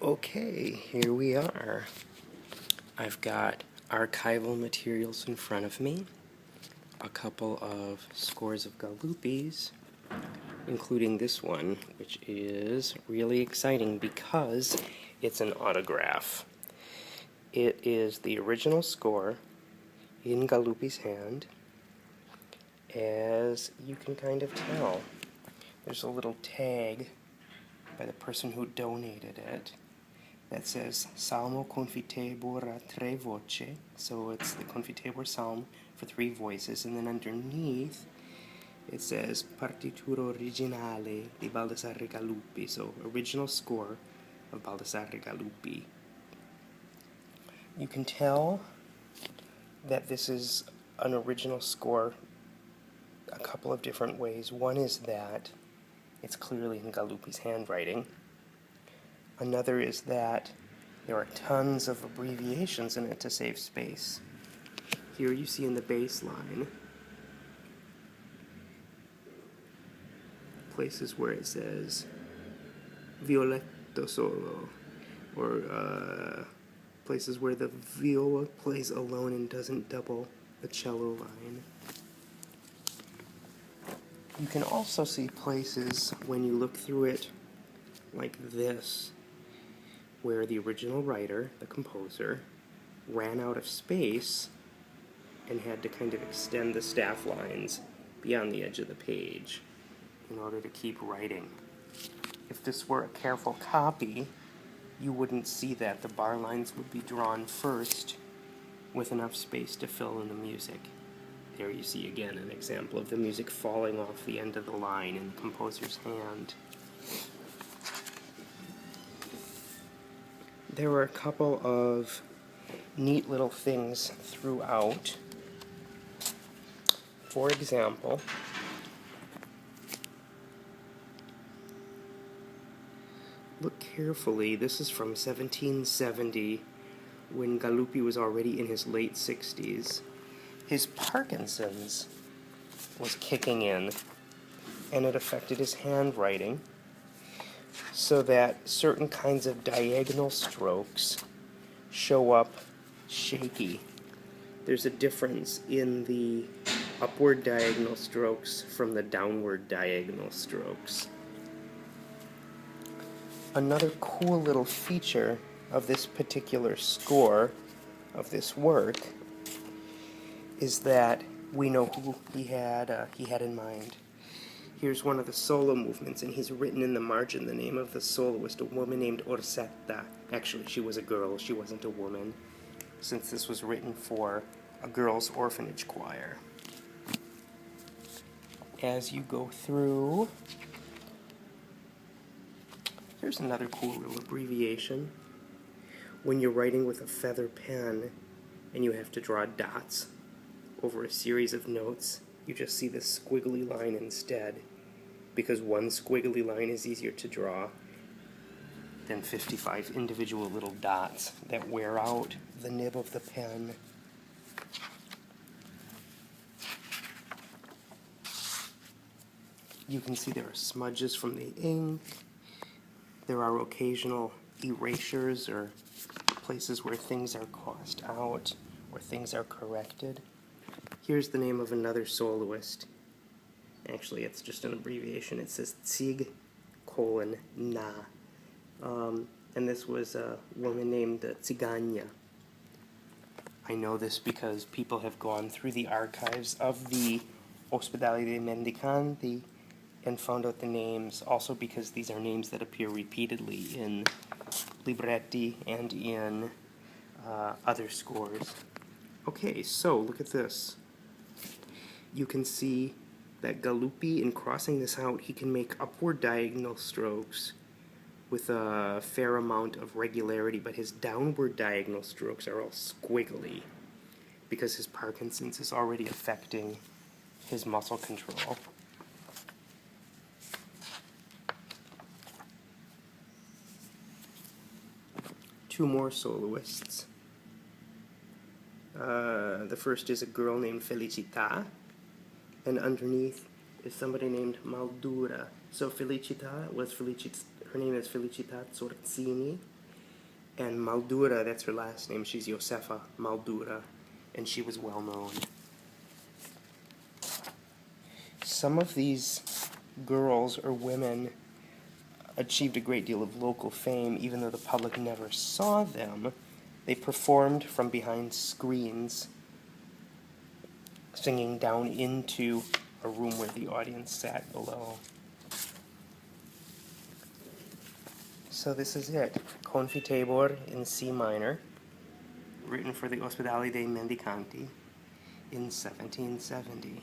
Okay, here we are. I've got archival materials in front of me, a couple of scores of Galupis, including this one, which is really exciting because it's an autograph. It is the original score in Galupi's hand, as you can kind of tell. There's a little tag by the person who donated it that says Salmo Confitebor a tre voce, so it's the Confitebor Psalm for 3 voices, and then underneath it says Partitura Originale di Baldassarre Galuppi, so original score of Baldassarre Galuppi. You can tell that this is an original score a couple of different ways. One is that it's clearly in Galuppi's handwriting. Another is that there are tons of abbreviations in it to save space. Here you see in the bass line places where it says violetto solo, or places where the viola plays alone and doesn't double the cello line. You can also see places when you look through it like this, where the original writer, the composer, ran out of space and had to kind of extend the staff lines beyond the edge of the page in order to keep writing. If this were a careful copy, you wouldn't see that. The bar lines would be drawn first with enough space to fill in the music. There you see again an example of the music falling off the end of the line in the composer's hand. There were a couple of neat little things throughout. For example, look carefully. This is from 1770, when Galuppi was already in his late 60s. His Parkinson's was kicking in, and it affected his handwriting, so that certain kinds of diagonal strokes show up shaky. There's a difference in the upward diagonal strokes from the downward diagonal strokes. Another cool little feature of this particular score, of this work, is that we know who he had in mind. Here's one of the solo movements, and he's written in the margin the name of the soloist, a woman named Orsetta. Actually, she was a girl, she wasn't a woman, since this was written for a girls' orphanage choir. As you go through, here's another cool little abbreviation. When you're writing with a feather pen and you have to draw dots over a series of notes, you just see this squiggly line instead, because one squiggly line is easier to draw than 55 individual little dots that wear out the nib of the pen. You can see there are smudges from the ink. There are occasional erasures or places where things are crossed out or things are corrected. Here's the name of another soloist. Actually, it's just an abbreviation. It says Zig Na. And this was a woman named Zigania. I know this because people have gone through the archives of the Ospedale dei Mendicanti and found out the names, also because these are names that appear repeatedly in libretti and in other scores. Okay, so look at this. You can see that Galuppi, in crossing this out, he can make upward diagonal strokes with a fair amount of regularity, but his downward diagonal strokes are all squiggly because his Parkinson's is already affecting his muscle control. Two more soloists. The first is a girl named Felicita, and underneath is somebody named Maldura. So Felicita was her name is Felicita Zorzini, And Maldura, that's her last name, she's Josefa Maldura, and she was well known. Some of these girls or women achieved a great deal of local fame, even though the public never saw them. They performed from behind screens, singing down into a room where the audience sat below. So this is it, Confiteor in C minor, written for the Ospedale dei Mendicanti in 1770.